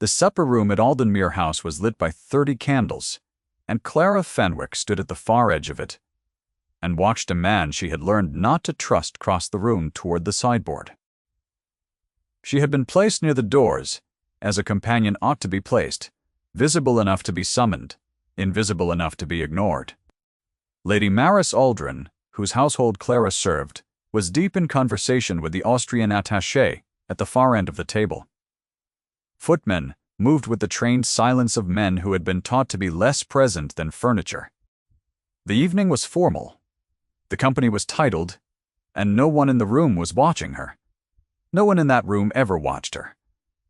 The supper room at Aldenmuir House was lit by 30 candles, and Clara Fenwick stood at the far edge of it and watched a man she had learned not to trust cross the room toward the sideboard. She had been placed near the doors, as a companion ought to be placed, visible enough to be summoned, invisible enough to be ignored. Lady Maris Aldrin, whose household Clara served, was deep in conversation with the Austrian attaché at the far end of the table. Footmen moved with the trained silence of men who had been taught to be less present than furniture. The evening was formal. The company was titled, and no one in the room was watching her. No one in that room ever watched her.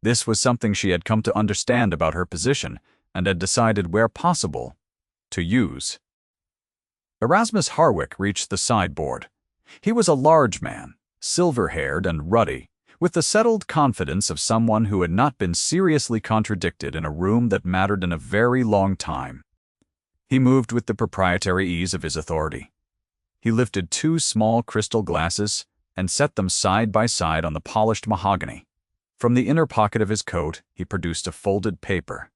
This was something she had come to understand about her position and had decided, where possible, to use. Erasmus Harwick reached the sideboard. He was a large man, silver-haired and ruddy, with the settled confidence of someone who had not been seriously contradicted in a room that mattered in a very long time. He moved with the proprietary ease of his authority. He lifted 2 small crystal glasses and set them side by side on the polished mahogany. From the inner pocket of his coat, he produced a folded paper.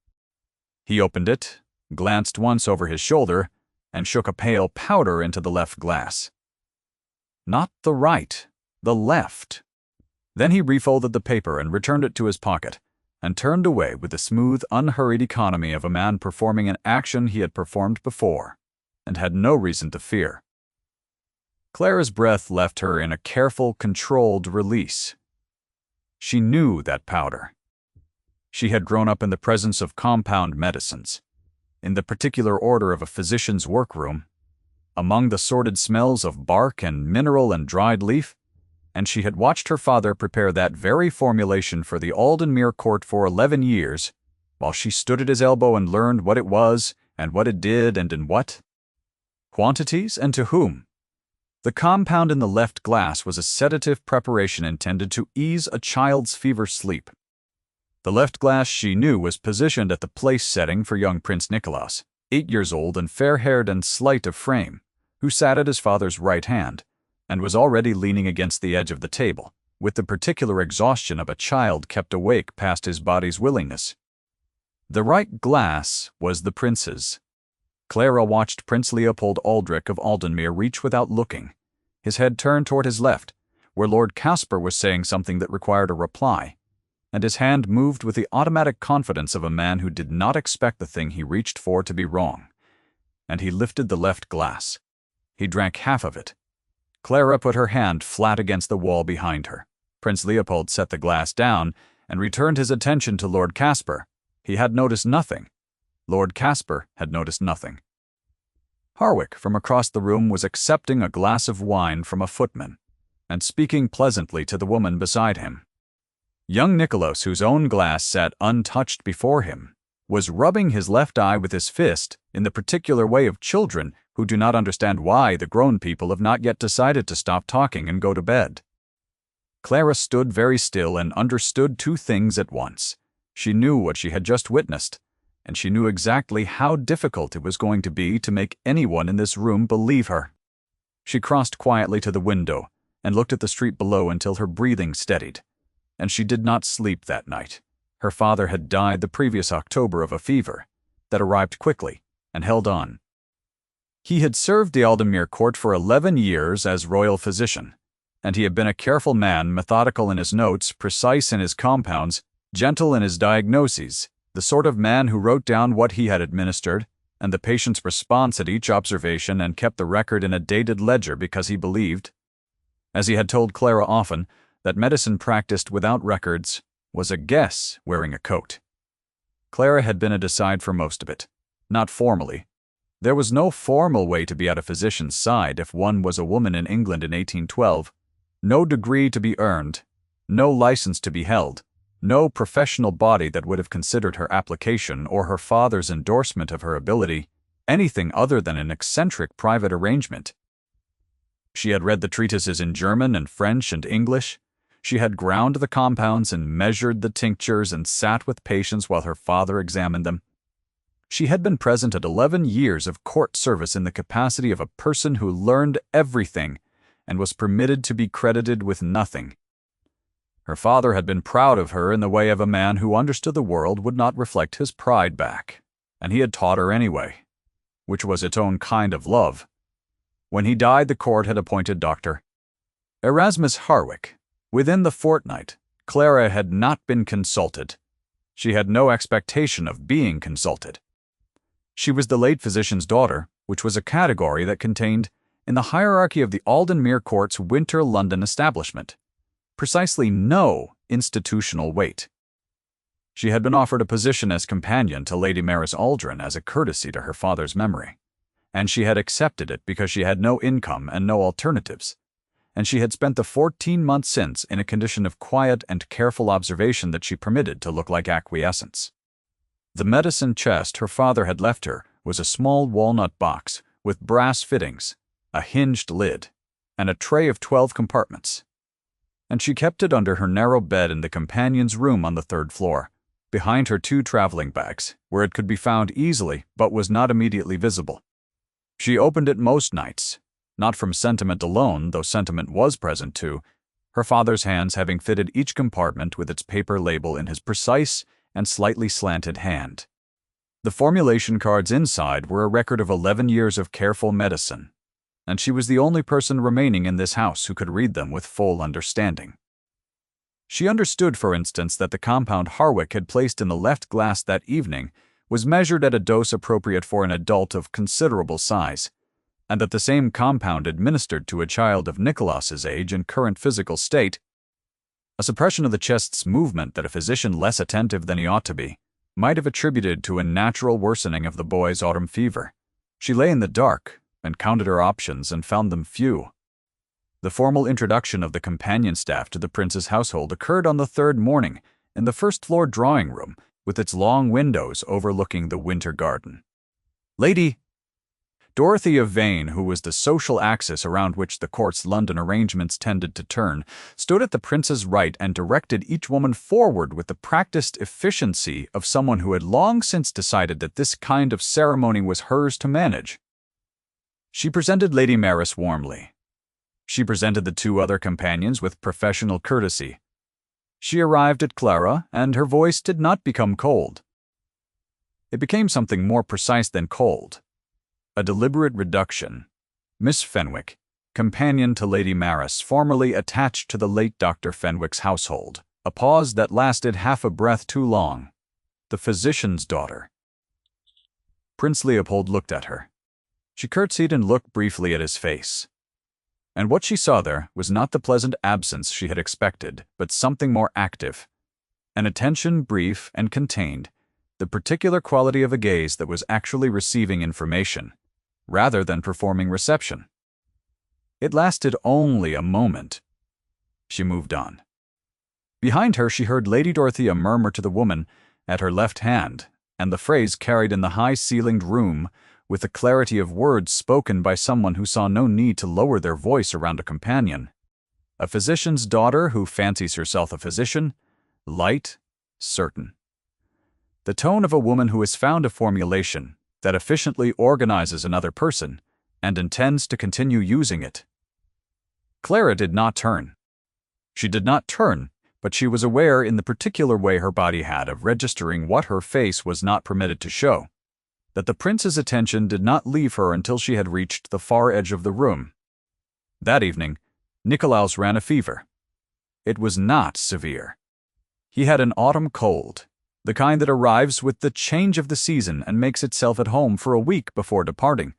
He opened it, glanced once over his shoulder, and shook a pale powder into the left glass. Not the right, the left. Then he refolded the paper and returned it to his pocket, and turned away with the smooth, unhurried economy of a man performing an action he had performed before, and had no reason to fear. Clara's breath left her in a careful, controlled release. She knew that powder. She had grown up in the presence of compound medicines, in the particular order of a physician's workroom, among the sordid smells of bark and mineral and dried leaf, and she had watched her father prepare that very formulation for the Aldenmuir court for 11 years, while she stood at his elbow and learned what it was, and what it did, and in what quantities, and to whom. The compound in the left glass was a sedative preparation intended to ease a child's fever sleep. The left glass, she knew, was positioned at the place setting for young Prince Nicholas, 8 years old and fair-haired and slight of frame, who sat at his father's right hand, and was already leaning against the edge of the table, with the particular exhaustion of a child kept awake past his body's willingness. The right glass was the prince's. Clara watched Prince Leopold Aldrich of Aldenmuir reach without looking, his head turned toward his left, where Lord Caspar was saying something that required a reply, and his hand moved with the automatic confidence of a man who did not expect the thing he reached for to be wrong. And he lifted the left glass. He drank half of it. Clara put her hand flat against the wall behind her. Prince Leopold set the glass down and returned his attention to Lord Caspar. He had noticed nothing. Lord Caspar had noticed nothing. Harwick, from across the room, was accepting a glass of wine from a footman, and speaking pleasantly to the woman beside him. Young Nicholas, whose own glass sat untouched before him, was rubbing his left eye with his fist in the particular way of children who do not understand why the grown people have not yet decided to stop talking and go to bed. Clara stood very still and understood 2 things at once. She knew what she had just witnessed, and she knew exactly how difficult it was going to be to make anyone in this room believe her. She crossed quietly to the window and looked at the street below until her breathing steadied. And she did not sleep that night. Her father had died the previous October of a fever that arrived quickly and held on. He had served the Aldenmuir court for 11 years as royal physician, and he had been a careful man, methodical in his notes, precise in his compounds, gentle in his diagnoses, the sort of man who wrote down what he had administered and the patient's response at each observation and kept the record in a dated ledger because he believed, as he had told Clara often, that medicine practiced without records was a guess wearing a coat. Clara had been at his side for most of it, not formally. There was no formal way to be at a physician's side if one was a woman in England in 1812, no degree to be earned, no license to be held, no professional body that would have considered her application or her father's endorsement of her ability anything other than an eccentric private arrangement. She had read the treatises in German and French and English. She had ground the compounds and measured the tinctures and sat with patients while her father examined them. She had been present at 11 years of court service in the capacity of a person who learned everything and was permitted to be credited with nothing. Her father had been proud of her in the way of a man who understood the world would not reflect his pride back, and he had taught her anyway, which was its own kind of love. When he died, the court had appointed Dr. Erasmus Harwick. Within the fortnight, Clara had not been consulted. She had no expectation of being consulted. She was the late physician's daughter, which was a category that contained, in the hierarchy of the Aldenmere Court's winter London establishment, precisely no institutional weight. She had been offered a position as companion to Lady Maris Aldrin as a courtesy to her father's memory, and she had accepted it because she had no income and no alternatives, and she had spent the 14 months since in a condition of quiet and careful observation that she permitted to look like acquiescence. The medicine chest her father had left her was a small walnut box with brass fittings, a hinged lid, and a tray of 12 compartments, and she kept it under her narrow bed in the companion's room on the 3rd floor, behind her 2 traveling bags, where it could be found easily but was not immediately visible. She opened it most nights, not from sentiment alone, though sentiment was present too, her father's hands having fitted each compartment with its paper label in his precise and slightly slanted hand. The formulation cards inside were a record of 11 years of careful medicine, and she was the only person remaining in this house who could read them with full understanding. She understood, for instance, that the compound Harwick had placed in the left glass that evening was measured at a dose appropriate for an adult of considerable size, and that the same compound administered to a child of Nicolaus's age and current physical state, a suppression of the chest's movement that a physician less attentive than he ought to be might have attributed to a natural worsening of the boy's autumn fever. She lay in the dark and counted her options and found them few. The formal introduction of the companion staff to the prince's household occurred on the 3rd morning in the 1st-floor drawing-room with its long windows overlooking the winter garden. Lady Dorothea Vane, who was the social axis around which the court's London arrangements tended to turn, stood at the prince's right and directed each woman forward with the practiced efficiency of someone who had long since decided that this kind of ceremony was hers to manage. She presented Lady Maris warmly. She presented the 2 other companions with professional courtesy. She arrived at Clara, and her voice did not become cold. It became something more precise than cold. A deliberate reduction. Miss Fenwick, companion to Lady Maris, formerly attached to the late Dr. Fenwick's household. A pause that lasted half a breath too long. The physician's daughter. Prince Leopold looked at her. She curtsied and looked briefly at his face. And what she saw there was not the pleasant absence she had expected, but something more active. An attention brief and contained, the particular quality of a gaze that was actually receiving information, rather than performing reception. It lasted only a moment. She moved on. Behind her she heard Lady Dorothea murmur to the woman at her left hand, and the phrase carried in the high-ceilinged room with the clarity of words spoken by someone who saw no need to lower their voice around a companion. A physician's daughter who fancies herself a physician, light, certain. The tone of a woman who has found a formulation that efficiently organizes another person and intends to continue using it. Clara did not turn. She did not turn, but she was aware in the particular way her body had of registering what her face was not permitted to show, that the prince's attention did not leave her until she had reached the far edge of the room. That evening, Nicolaus ran a fever. It was not severe. He had an autumn cold, the kind that arrives with the change of the season and makes itself at home for a week before departing.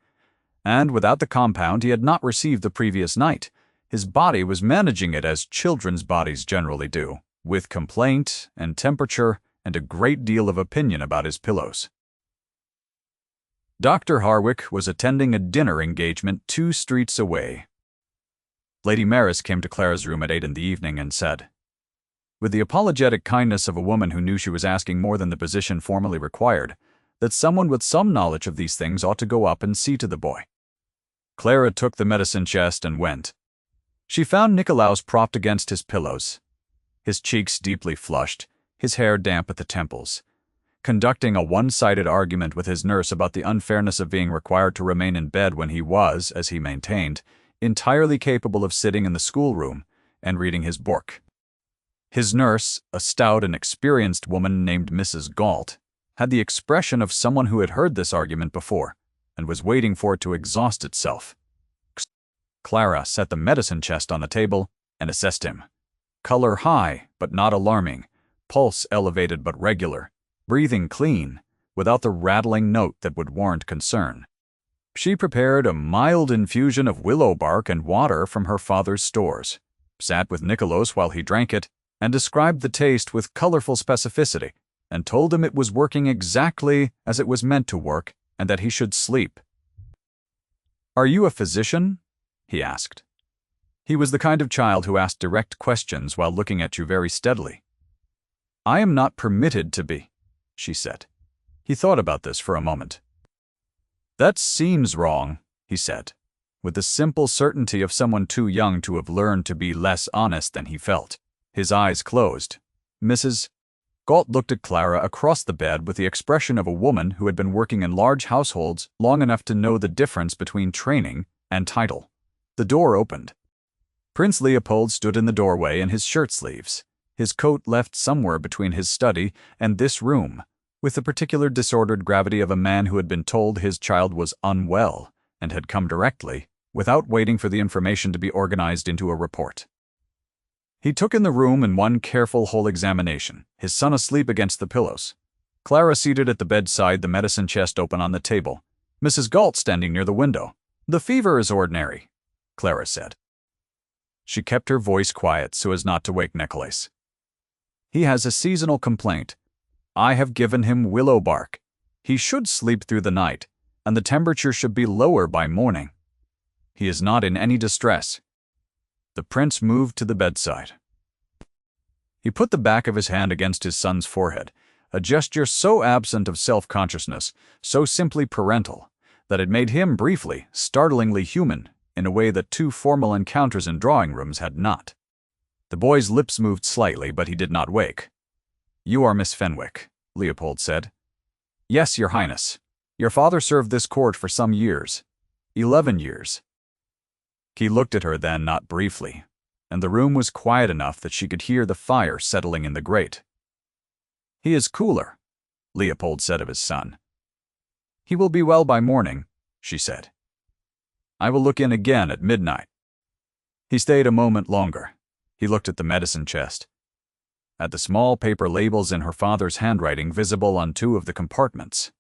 And without the compound he had not received the previous night, his body was managing it as children's bodies generally do, with complaint and temperature and a great deal of opinion about his pillows. Dr. Harwick was attending a dinner engagement 2 streets away. Lady Maris came to Clara's room at 8 in the evening and said, with the apologetic kindness of a woman who knew she was asking more than the position formally required, that someone with some knowledge of these things ought to go up and see to the boy. Clara took the medicine chest and went. She found Nicolaus propped against his pillows, his cheeks deeply flushed, his hair damp at the temples, conducting a one-sided argument with his nurse about the unfairness of being required to remain in bed when he was, as he maintained, entirely capable of sitting in the schoolroom and reading his book. His nurse, a stout and experienced woman named Mrs. Galt, had the expression of someone who had heard this argument before and was waiting for it to exhaust itself. Clara set the medicine chest on the table and assessed him. Color high, but not alarming. Pulse elevated but regular. Breathing clean, without the rattling note that would warrant concern. She prepared a mild infusion of willow bark and water from her father's stores, sat with Nicholas while he drank it, and described the taste with colorful specificity, and told him it was working exactly as it was meant to work, and that he should sleep. "Are you a physician?" he asked. He was the kind of child who asked direct questions while looking at you very steadily. "I am not permitted to be," she said. He thought about this for a moment. "That seems wrong," he said, with the simple certainty of someone too young to have learned to be less honest than he felt. His eyes closed. Mrs. Galt looked at Clara across the bed with the expression of a woman who had been working in large households long enough to know the difference between training and title. The door opened. Prince Leopold stood in the doorway in his shirt sleeves, his coat left somewhere between his study and this room, with the particular disordered gravity of a man who had been told his child was unwell and had come directly, without waiting for the information to be organized into a report. He took in the room in one careful whole examination, his son asleep against the pillows, Clara seated at the bedside, the medicine chest open on the table, Mrs. Galt standing near the window. "The fever is ordinary," Clara said. She kept her voice quiet so as not to wake Nicholas. "He has a seasonal complaint. I have given him willow bark. He should sleep through the night, and the temperature should be lower by morning. He is not in any distress." The prince moved to the bedside. He put the back of his hand against his son's forehead, a gesture so absent of self-consciousness, so simply parental, that it made him briefly, startlingly human, in a way that 2 formal encounters in drawing rooms had not. The boy's lips moved slightly, but he did not wake. "You are Miss Fenwick," Leopold said. "Yes, Your Highness. Your father served this court for some years. 11 years. He looked at her then, not briefly, and the room was quiet enough that she could hear the fire settling in the grate. "He is cooler," Leopold said of his son. "He will be well by morning," she said. "I will look in again at midnight." He stayed a moment longer. He looked at the medicine chest, at the small paper labels in her father's handwriting visible on 2 of the compartments.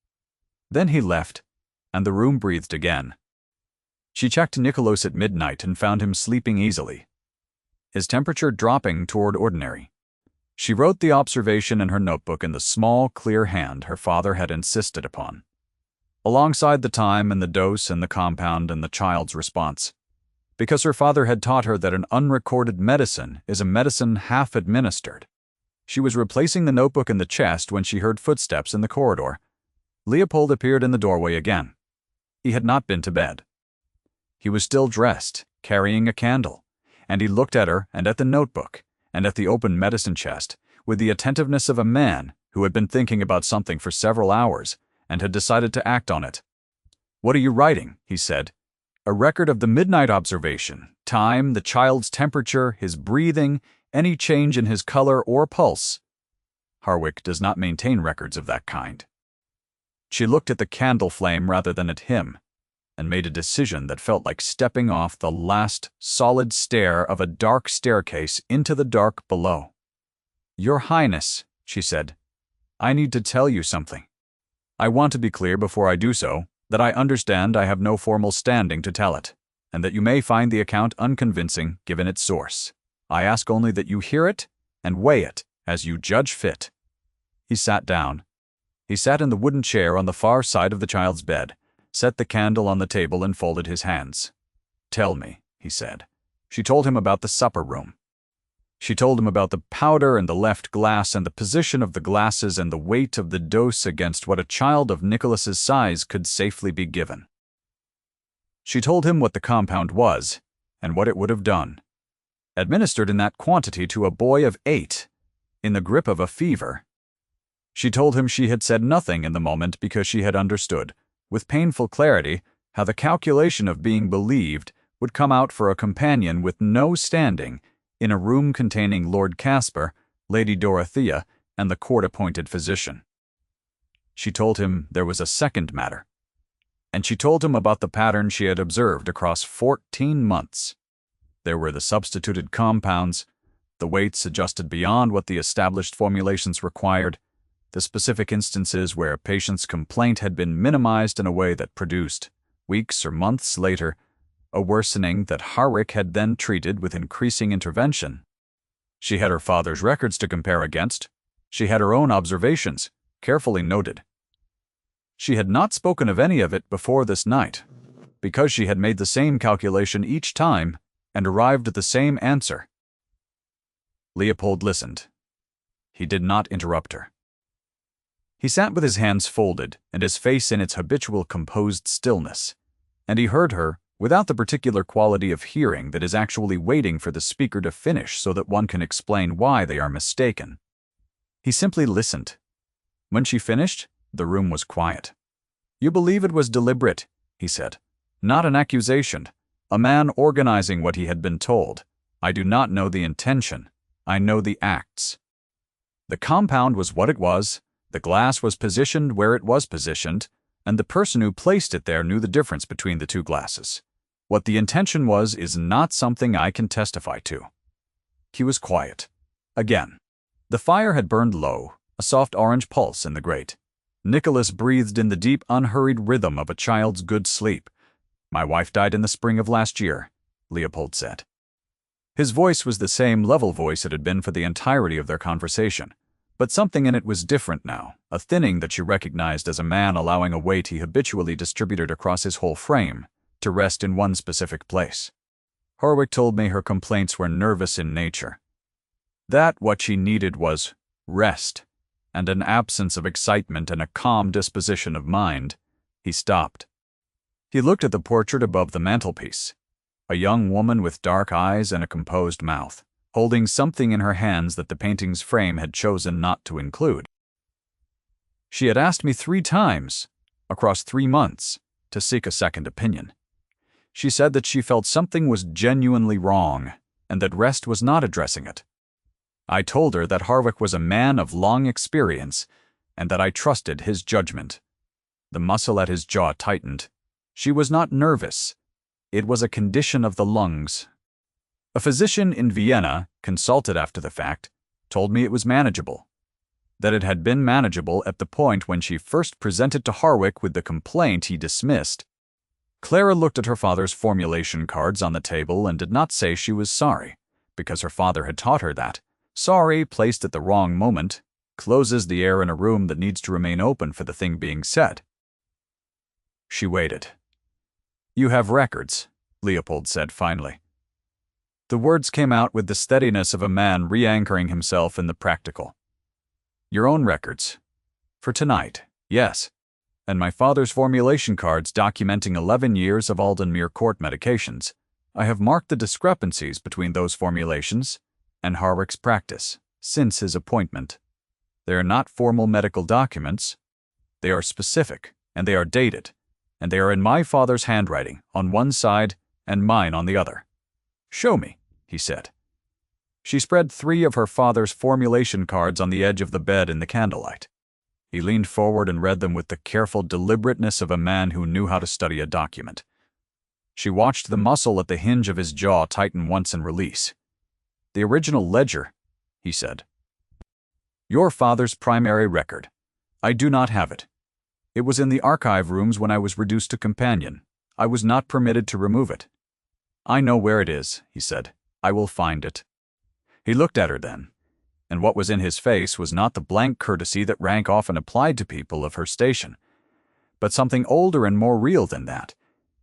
Then he left, and the room breathed again. She checked Nicholas at midnight and found him sleeping easily, his temperature dropping toward ordinary. She wrote the observation in her notebook in the small, clear hand her father had insisted upon, alongside the time and the dose and the compound and the child's response, because her father had taught her that an unrecorded medicine is a medicine half administered. She was replacing the notebook in the chest when she heard footsteps in the corridor. Leopold appeared in the doorway again. He had not been to bed. He was still dressed, carrying a candle, and he looked at her and at the notebook and at the open medicine chest with the attentiveness of a man who had been thinking about something for several hours and had decided to act on it. "What are you writing?" he said. "A record of the midnight observation, time, the child's temperature, his breathing, any change in his color or pulse." Harwick does not maintain records of that kind. She looked at the candle flame rather than at him, and made a decision that felt like stepping off the last solid stair of a dark staircase into the dark below. "Your Highness," she said, "I need to tell you something. I want to be clear before I do so that I understand I have no formal standing to tell it, and that you may find the account unconvincing given its source. I ask only that you hear it and weigh it as you judge fit." He sat down. He sat in the wooden chair on the far side of the child's bed, set the candle on the table and folded his hands. "Tell me," he said. She told him about the supper room. She told him about the powder and the left glass and the position of the glasses and the weight of the dose against what a child of Nicholas's size could safely be given. She told him what the compound was and what it would have done. Administered in that quantity to a boy of 8, in the grip of a fever. She told him she had said nothing in the moment because she had understood, with painful clarity, how the calculation of being believed would come out for a companion with no standing in a room containing Lord Caspar, Lady Dorothea, and the court-appointed physician. She told him there was a second matter, and she told him about the pattern she had observed across 14 months. There were the substituted compounds, the weights adjusted beyond what the established formulations required, the specific instances where a patient's complaint had been minimized in a way that produced, weeks or months later, a worsening that Harwick had then treated with increasing intervention. She had her father's records to compare against. She had her own observations, carefully noted. She had not spoken of any of it before this night, because she had made the same calculation each time and arrived at the same answer. Leopold listened. He did not interrupt her. He sat with his hands folded and his face in its habitual composed stillness, and he heard her without the particular quality of hearing that is actually waiting for the speaker to finish so that one can explain why they are mistaken. He simply listened. When she finished, the room was quiet. "You believe it was deliberate," he said. "Not an accusation. A man organizing what he had been told. I do not know the intention. I know the acts. The compound was what it was, the glass was positioned where it was positioned, and the person who placed it there knew the difference between the two glasses. What the intention was is not something I can testify to." He was quiet. Again. The fire had burned low, a soft orange pulse in the grate. Nicholas breathed in the deep, unhurried rhythm of a child's good sleep. "My wife died in the spring of last year," Leopold said. His voice was the same level voice it had been for the entirety of their conversation, but something in it was different now, a thinning that she recognized as a man allowing a weight he habitually distributed across his whole frame to rest in one specific place. "Harwick told me her complaints were nervous in nature. That what she needed was rest, and an absence of excitement and a calm disposition of mind." He stopped. He looked at the portrait above the mantelpiece, a young woman with dark eyes and a composed mouth, holding something in her hands that the painting's frame had chosen not to include. "She had asked me 3 times, across 3 months, to seek a second opinion. She said that she felt something was genuinely wrong, and that rest was not addressing it. I told her that Harwick was a man of long experience, and that I trusted his judgment." The muscle at his jaw tightened. She was not nervous. It was a condition of the lungs. "A physician in Vienna, consulted after the fact, told me it was manageable. That it had been manageable at the point when she first presented to Harwick with the complaint he dismissed." Clara looked at her father's formulation cards on the table and did not say she was sorry, because her father had taught her that sorry, placed at the wrong moment, closes the air in a room that needs to remain open for the thing being said. She waited. "You have records," Leopold said finally. The words came out with the steadiness of a man re-anchoring himself in the practical. "Your own records. For tonight, yes. And my father's formulation cards documenting 11 years of Aldenmere Court medications. I have marked the discrepancies between those formulations and Harwick's practice since his appointment. They are not formal medical documents. They are specific, and they are dated, and they are in my father's handwriting on one side and mine on the other." "Show me," he said. She spread 3 of her father's formulation cards on the edge of the bed in the candlelight. He leaned forward and read them with the careful deliberateness of a man who knew how to study a document. She watched the muscle at the hinge of his jaw tighten once and release. "The original ledger," he said. "Your father's primary record. I do not have it. It was in the archive rooms when I was reduced to companion. I was not permitted to remove it." "I know where it is," he said. "I will find it." He looked at her then, and what was in his face was not the blank courtesy that rank often applied to people of her station, but something older and more real than that,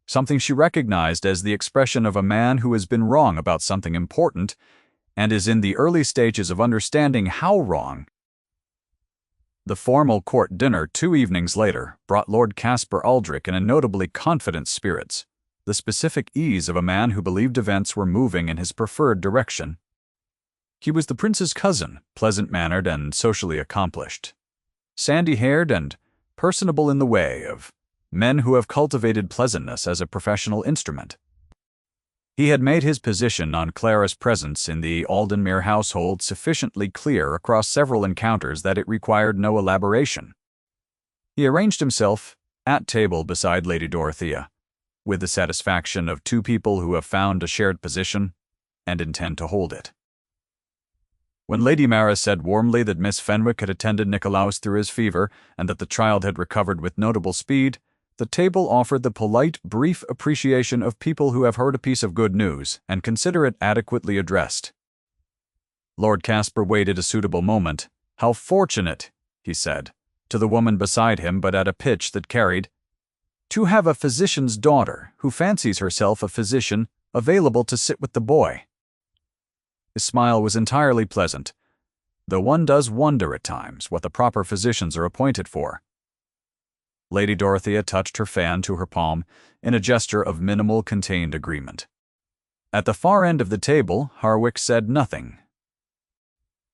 something she recognized as the expression of a man who has been wrong about something important and is in the early stages of understanding how wrong. The formal court dinner 2 evenings later brought Lord Caspar Aldrich in a notably confident spirits, the specific ease of a man who believed events were moving in his preferred direction. He was the prince's cousin, pleasant-mannered and socially accomplished, sandy-haired and personable in the way of men who have cultivated pleasantness as a professional instrument. He had made his position on Clara's presence in the Aldenmere household sufficiently clear across several encounters that it required no elaboration. He arranged himself at table beside Lady Dorothea, with the satisfaction of two people who have found a shared position and intend to hold it. When Lady Mara said warmly that Miss Fenwick had attended Nicolaus through his fever and that the child had recovered with notable speed, the table offered the polite, brief appreciation of people who have heard a piece of good news and consider it adequately addressed. Lord Caspar waited a suitable moment. "How fortunate," he said, to the woman beside him, but at a pitch that carried, "to have a physician's daughter who fancies herself a physician available to sit with the boy." His smile was entirely pleasant, though one does wonder at times what the proper physicians are appointed for. Lady Dorothea touched her fan to her palm in a gesture of minimal contained agreement. At the far end of the table, Harwick said nothing.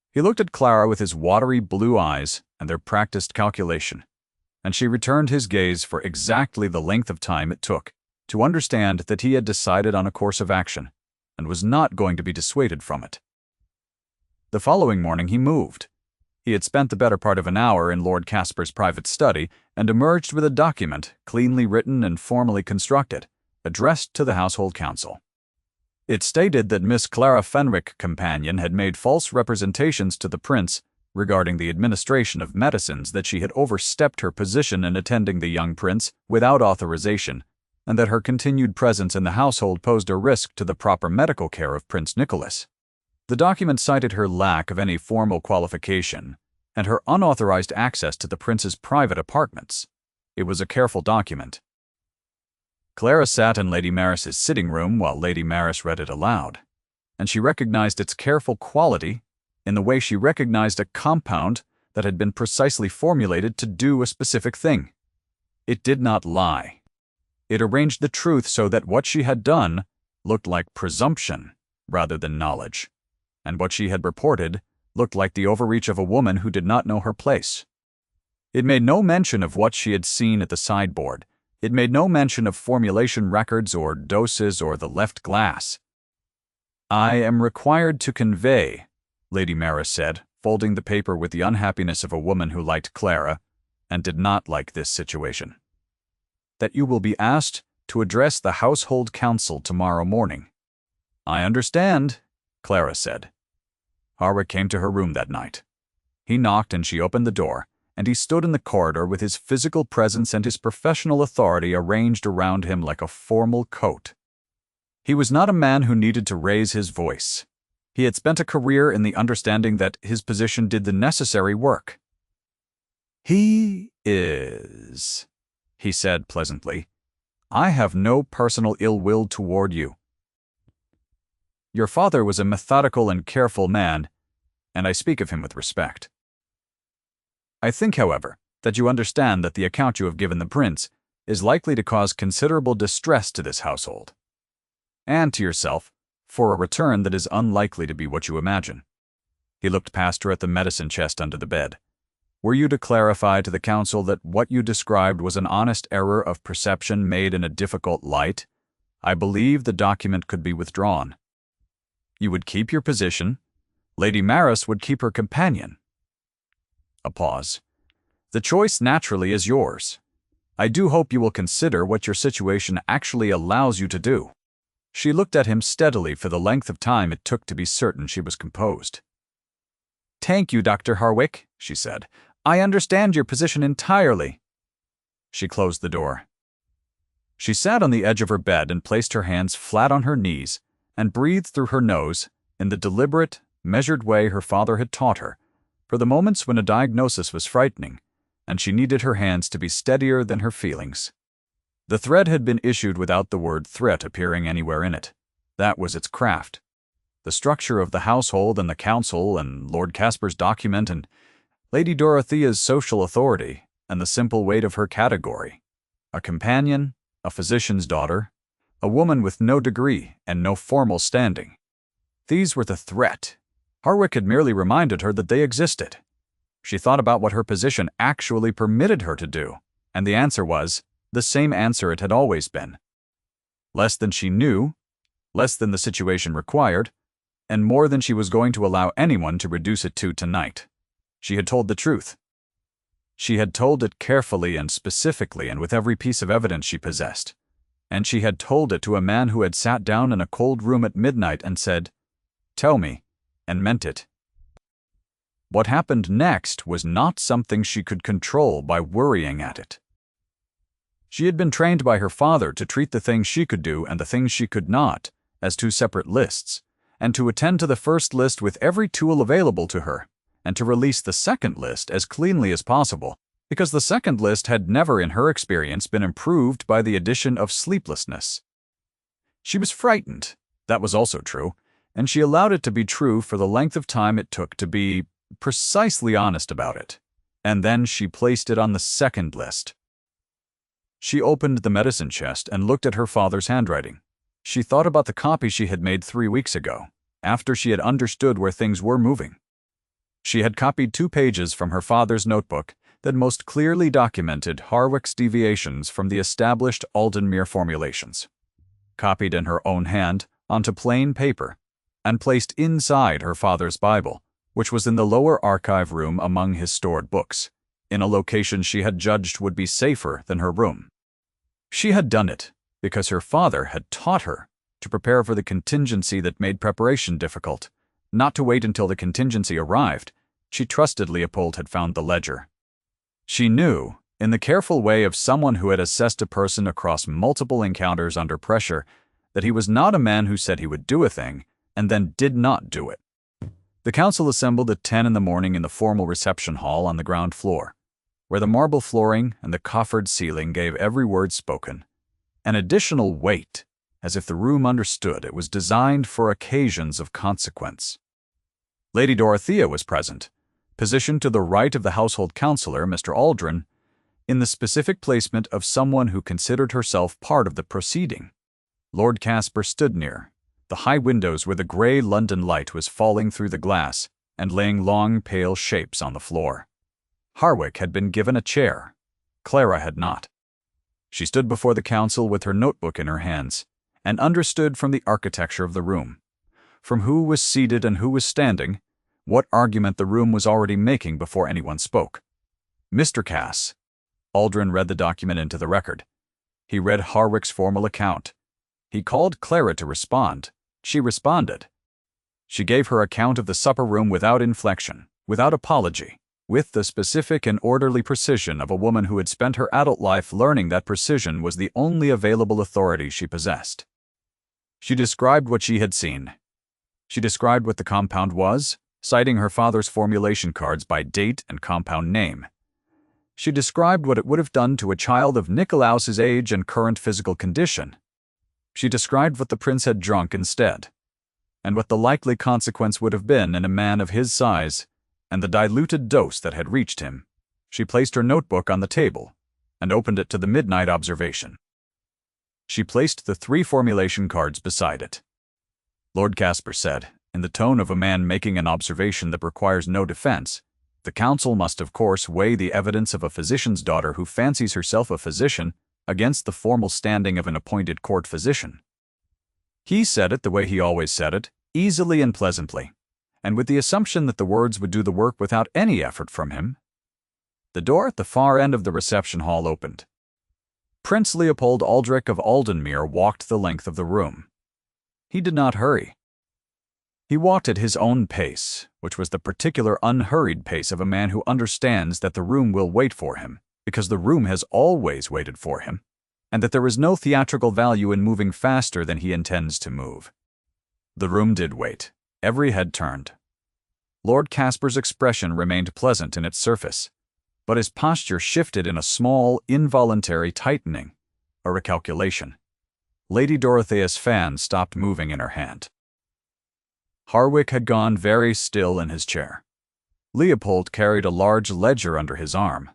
He looked at Clara with his watery blue eyes and their practiced calculation, and she returned his gaze for exactly the length of time it took to understand that he had decided on a course of action and was not going to be dissuaded from it. The following morning he moved. He had spent the better part of an hour in Lord Caspar's private study and emerged with a document, cleanly written and formally constructed, addressed to the household council. It stated that Miss Clara Fenwick, companion, had made false representations to the prince regarding the administration of medicines, that she had overstepped her position in attending the young prince without authorization, and that her continued presence in the household posed a risk to the proper medical care of Prince Nicholas. The document cited her lack of any formal qualification and her unauthorized access to the prince's private apartments. It was a careful document. Clara sat in Lady Maris's sitting room while Lady Maris read it aloud, and she recognized its careful quality in the way she recognized a compound that had been precisely formulated to do a specific thing. It did not lie. It arranged the truth so that what she had done looked like presumption rather than knowledge, and what she had reported looked like the overreach of a woman who did not know her place. It made no mention of what she had seen at the sideboard. It made no mention of formulation records or doses or the left glass. "I am required to convey," Lady Maris said, folding the paper with the unhappiness of a woman who liked Clara and did not like this situation, "that you will be asked to address the household council tomorrow morning." "I understand," Clara said. Harwick came to her room that night. He knocked and she opened the door, and he stood in the corridor with his physical presence and his professional authority arranged around him like a formal coat. He was not a man who needed to raise his voice. He had spent a career in the understanding that his position did the necessary work. "He is," he said pleasantly. "I have no personal ill will toward you. Your father was a methodical and careful man, and I speak of him with respect. I think, however, that you understand that the account you have given the prince is likely to cause considerable distress to this household, and to yourself, for a return that is unlikely to be what you imagine." He looked past her at the medicine chest under the bed. "Were you to clarify to the council that what you described was an honest error of perception made in a difficult light, I believe the document could be withdrawn. You would keep your position. Lady Maris would keep her companion." A pause. "The choice naturally is yours. I do hope you will consider what your situation actually allows you to do." She looked at him steadily for the length of time it took to be certain she was composed. "Thank you, Dr. Harwick," she said. "I understand your position entirely." She closed the door. She sat on the edge of her bed and placed her hands flat on her knees and breathed through her nose in the deliberate, measured way her father had taught her, for the moments when a diagnosis was frightening, and she needed her hands to be steadier than her feelings. The thread had been issued without the word threat appearing anywhere in it. That was its craft. The structure of the household and the council and Lord Caspar's document and Lady Dorothea's social authority and the simple weight of her category. A companion, a physician's daughter, a woman with no degree and no formal standing. These were the threat. Harwick had merely reminded her that they existed. She thought about what her position actually permitted her to do, and the answer was the same answer it had always been. Less than she knew, less than the situation required, and more than she was going to allow anyone to reduce it to tonight. She had told the truth. She had told it carefully and specifically and with every piece of evidence she possessed. And she had told it to a man who had sat down in a cold room at midnight and said, "Tell me," and meant it. What happened next was not something she could control by worrying at it. She had been trained by her father to treat the things she could do and the things she could not as two separate lists, and to attend to the first list with every tool available to her, and to release the second list as cleanly as possible, because the second list had never in her experience been improved by the addition of sleeplessness. She was frightened, that was also true, and she allowed it to be true for the length of time it took to be precisely honest about it, and then she placed it on the second list. She opened the medicine chest and looked at her father's handwriting. She thought about the copy she had made 3 weeks ago, after she had understood where things were moving. She had copied 2 pages from her father's notebook that most clearly documented Harwick's deviations from the established Aldenmere formulations, copied in her own hand onto plain paper, and placed inside her father's Bible, which was in the lower archive room among his stored books, in a location she had judged would be safer than her room. She had done it because her father had taught her to prepare for the contingency that made preparation difficult, not to wait until the contingency arrived. She trusted Leopold had found the ledger. She knew, in the careful way of someone who had assessed a person across multiple encounters under pressure, that he was not a man who said he would do a thing and then did not do it. The council assembled at 10 in the morning in the formal reception hall on the ground floor, where the marble flooring and the coffered ceiling gave every word spoken an additional weight, as if the room understood it was designed for occasions of consequence. Lady Dorothea was present, positioned to the right of the household councillor, Mr. Aldrin, in the specific placement of someone who considered herself part of the proceeding. Lord Caspar stood near the high windows where the grey London light was falling through the glass and laying long, pale shapes on the floor. Harwick had been given a chair. Clara had not. She stood before the council with her notebook in her hands, and understood from the architecture of the room, from who was seated and who was standing, what argument the room was already making before anyone spoke. Mr. Cass. Aldrin read the document into the record. He read Harwick's formal account. He called Clara to respond. She responded. She gave her account of the supper room without inflection, without apology, with the specific and orderly precision of a woman who had spent her adult life learning that precision was the only available authority she possessed. She described what she had seen. She described what the compound was, citing her father's formulation cards by date and compound name. She described what it would have done to a child of Nicolaus's age and current physical condition. She described what the prince had drunk instead, and what the likely consequence would have been in a man of his size, and the diluted dose that had reached him. She placed her notebook on the table and opened it to the midnight observation. She placed the 3 formulation cards beside it. Lord Caspar said, in the tone of a man making an observation that requires no defense, "The council must of course weigh the evidence of a physician's daughter who fancies herself a physician against the formal standing of an appointed court physician." He said it the way he always said it, easily and pleasantly, and with the assumption that the words would do the work without any effort from him. The door at the far end of the reception hall opened. Prince Leopold Aldrich of Aldenmere walked the length of the room. He did not hurry. He walked at his own pace, which was the particular unhurried pace of a man who understands that the room will wait for him, because the room has always waited for him, and that there is no theatrical value in moving faster than he intends to move. The room did wait. Every head turned. Lord Caspar's expression remained pleasant in its surface, but his posture shifted in a small, involuntary tightening, a recalculation. Lady Dorothea's fan stopped moving in her hand. Harwick had gone very still in his chair. Leopold carried a large ledger under his arm,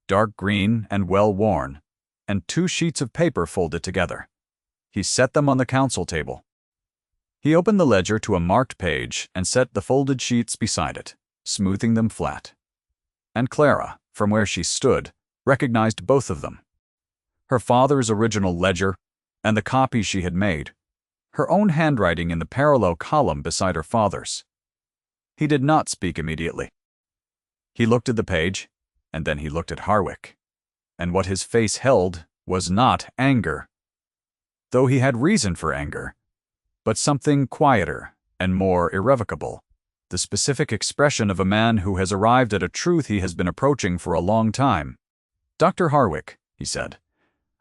dark green and well-worn, and 2 sheets of paper folded together. He set them on the council table. He opened the ledger to a marked page and set the folded sheets beside it, smoothing them flat. And Clara, from where she stood, recognized both of them. Her father's original ledger and the copy she had made, her own handwriting in the parallel column beside her father's. He did not speak immediately. He looked at the page, and then he looked at Harwick. And what his face held was not anger, though he had reason for anger, but something quieter and more irrevocable, the specific expression of a man who has arrived at a truth he has been approaching for a long time. "Dr. Harwick," he said,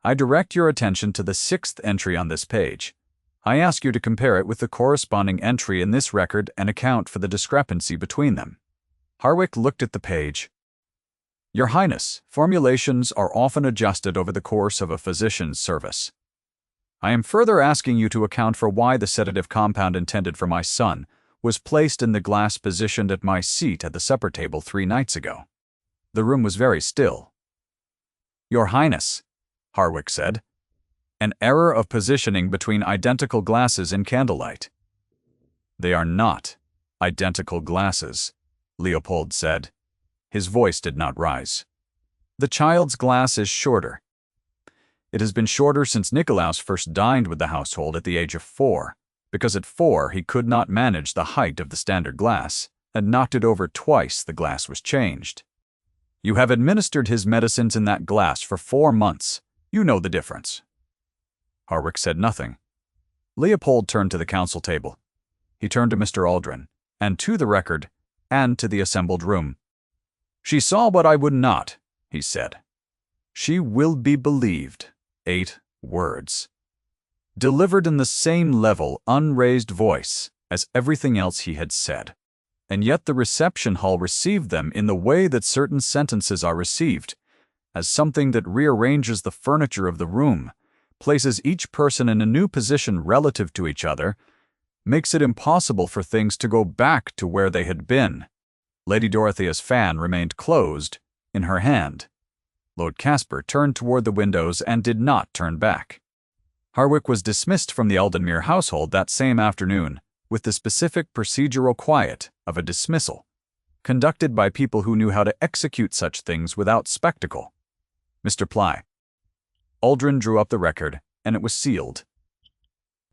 "I direct your attention to the 6th entry on this page. I ask you to compare it with the corresponding entry in this record and account for the discrepancy between them." Harwick looked at the page. "Your Highness, formulations are often adjusted over the course of a physician's service. I am further asking you to account for why the sedative compound intended for my son was placed in the glass positioned at my seat at the supper table 3 nights ago." The room was very still. "Your Highness," Harwick said, "an error of positioning between identical glasses in candlelight." "They are not identical glasses," Leopold said. His voice did not rise. "The child's glass is shorter. It has been shorter since Nikolaus first dined with the household at the age of 4, because at 4 he could not manage the height of the standard glass, and knocked it over twice the glass was changed. You have administered his medicines in that glass for 4 months. You know the difference." Harwick said nothing. Leopold turned to the council table. He turned to Mr. Aldrin, and to the record, and to the assembled room. "She saw what I would not," he said. "She will be believed." 8 words. Delivered in the same level, unraised voice as everything else he had said. And yet the reception hall received them in the way that certain sentences are received, as something that rearranges the furniture of the room, places each person in a new position relative to each other, makes it impossible for things to go back to where they had been. Lady Dorothea's fan remained closed in her hand. Lord Caspar turned toward the windows and did not turn back. Harwick was dismissed from the Aldenmere household that same afternoon with the specific procedural quiet of a dismissal, conducted by people who knew how to execute such things without spectacle. Mr. Ply. Aldrin drew up the record, and it was sealed.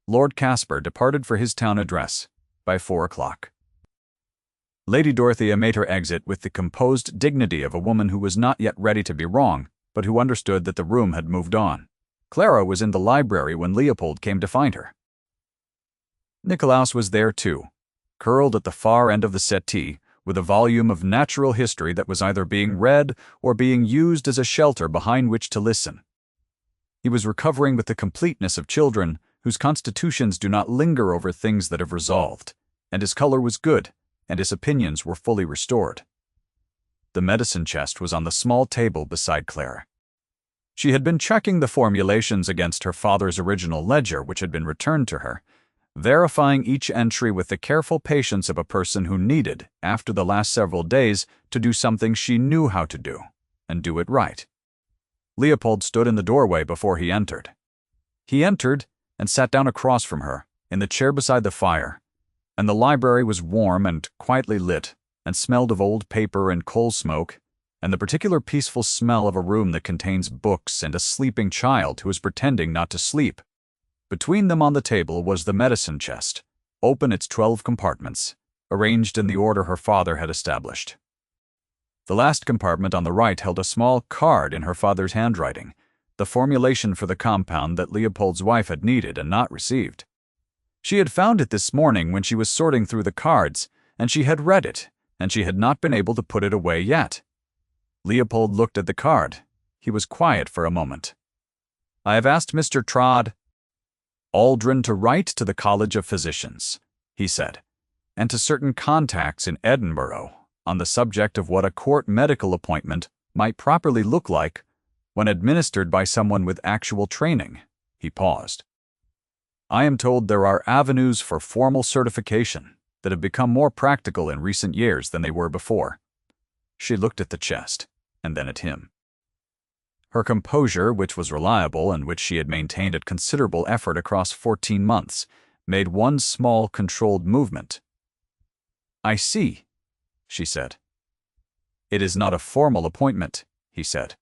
Lord Caspar departed for his town address by 4 o'clock. Lady Dorothea made her exit with the composed dignity of a woman who was not yet ready to be wrong, but who understood that the room had moved on. Clara was in the library when Leopold came to find her. Nikolaus was there too, curled at the far end of the settee, with a volume of natural history that was either being read or being used as a shelter behind which to listen. He was recovering with the completeness of children whose constitutions do not linger over things that have resolved, and his color was good, and his opinions were fully restored. The medicine chest was on the small table beside Clara. She had been checking the formulations against her father's original ledger, which had been returned to her, verifying each entry with the careful patience of a person who needed, after the last several days, to do something she knew how to do, and do it right. Leopold stood in the doorway before he entered. He entered and sat down across from her, in the chair beside the fire, and the library was warm and quietly lit, and smelled of old paper and coal smoke, and the particular peaceful smell of a room that contains books and a sleeping child who is pretending not to sleep. Between them on the table was the medicine chest, open its 12 compartments, arranged in the order her father had established. The last compartment on the right held a small card in her father's handwriting, the formulation for the compound that Leopold's wife had needed and not received. She had found it this morning when she was sorting through the cards, and she had read it, and she had not been able to put it away yet. Leopold looked at the card. He was quiet for a moment. "I have asked Mr. Aldrin to write to the College of Physicians," he said, "and to certain contacts in Edinburgh on the subject of what a court medical appointment might properly look like when administered by someone with actual training." He paused. "I am told there are avenues for formal certification that have become more practical in recent years than they were before." She looked at the chest, and then at him. Her composure, which was reliable and which she had maintained at considerable effort across 14 months, made one small, controlled movement. "I see," she said. "It is not a formal appointment," he said.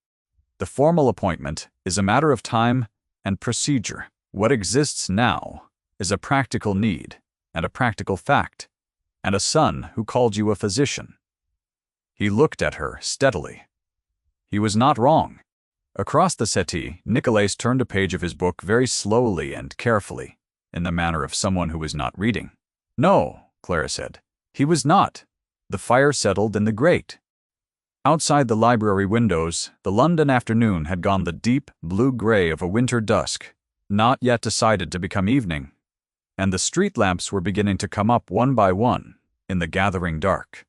"The formal appointment is a matter of time and procedure. What exists now is a practical need, and a practical fact, and a son who called you a physician. He looked at her steadily. He was not wrong. Across the settee, Nicolas turned a page of his book very slowly and carefully, in the manner of someone who was not reading. No, Clara said. He was not. The fire settled in the grate. Outside the library windows, the London afternoon had gone the deep blue-gray of a winter dusk, not yet decided to become evening, and the street lamps were beginning to come up one by one in the gathering dark.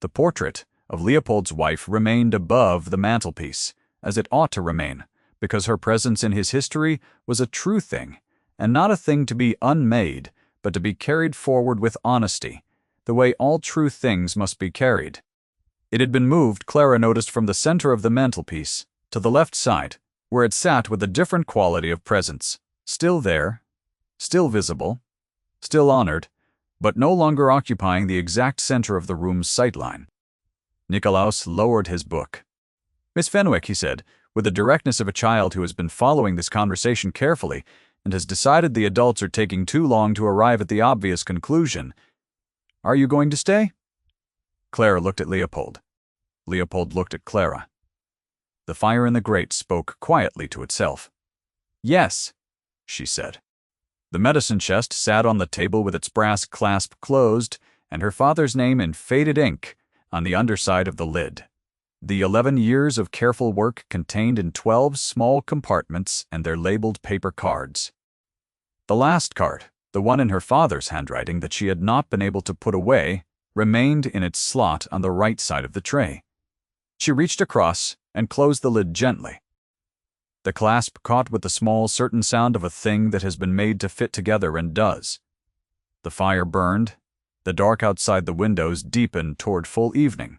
The portrait of Leopold's wife remained above the mantelpiece, as it ought to remain, because her presence in his history was a true thing, and not a thing to be unmade, but to be carried forward with honesty, the way all true things must be carried. It had been moved, Clara noticed, from the center of the mantelpiece to the left side, where it sat with a different quality of presence, still there, still visible, still honored, but no longer occupying the exact center of the room's sightline. Nicolas lowered his book. "Miss Fenwick," he said, with the directness of a child who has been following this conversation carefully and has decided the adults are taking too long to arrive at the obvious conclusion, "are you going to stay?" Clara looked at Leopold. Leopold looked at Clara. The fire in the grate spoke quietly to itself. "Yes," she said. The medicine chest sat on the table with its brass clasp closed, and her father's name in faded ink on the underside of the lid. The 11 years of careful work contained in 12 small compartments and their labeled paper cards. The last card, the one in her father's handwriting that she had not been able to put away, remained in its slot on the right side of the tray. She reached across and closed the lid gently. The clasp caught with the small certain sound of a thing that has been made to fit together and does. The fire burned. The dark outside the windows deepened toward full evening.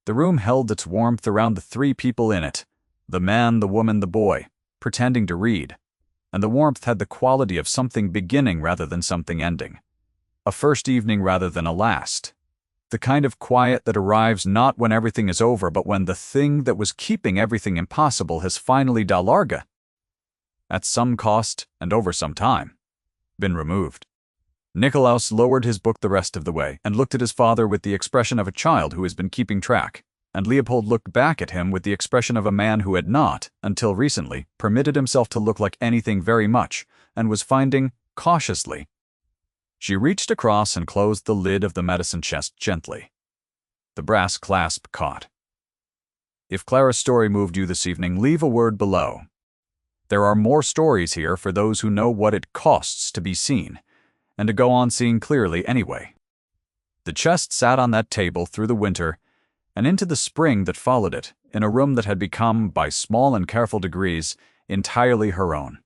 The room held its warmth around the 3 people in it, the man, the woman, the boy, pretending to read, and the warmth had the quality of something beginning rather than something ending, a first evening rather than a last, the kind of quiet that arrives not when everything is over but when the thing that was keeping everything impossible has finally da larga, at some cost and over some time, been removed. Nicolas lowered his book the rest of the way and looked at his father with the expression of a child who has been keeping track, and Leopold looked back at him with the expression of a man who had not, until recently, permitted himself to look like anything very much, and was finding, cautiously. She reached across and closed the lid of the medicine chest gently. The brass clasp caught. If Clara's story moved you this evening, leave a word below. There are more stories here for those who know what it costs to be seen, and to go on seeing clearly anyway. The chest sat on that table through the winter and into the spring that followed it, in a room that had become, by small and careful degrees, entirely her own.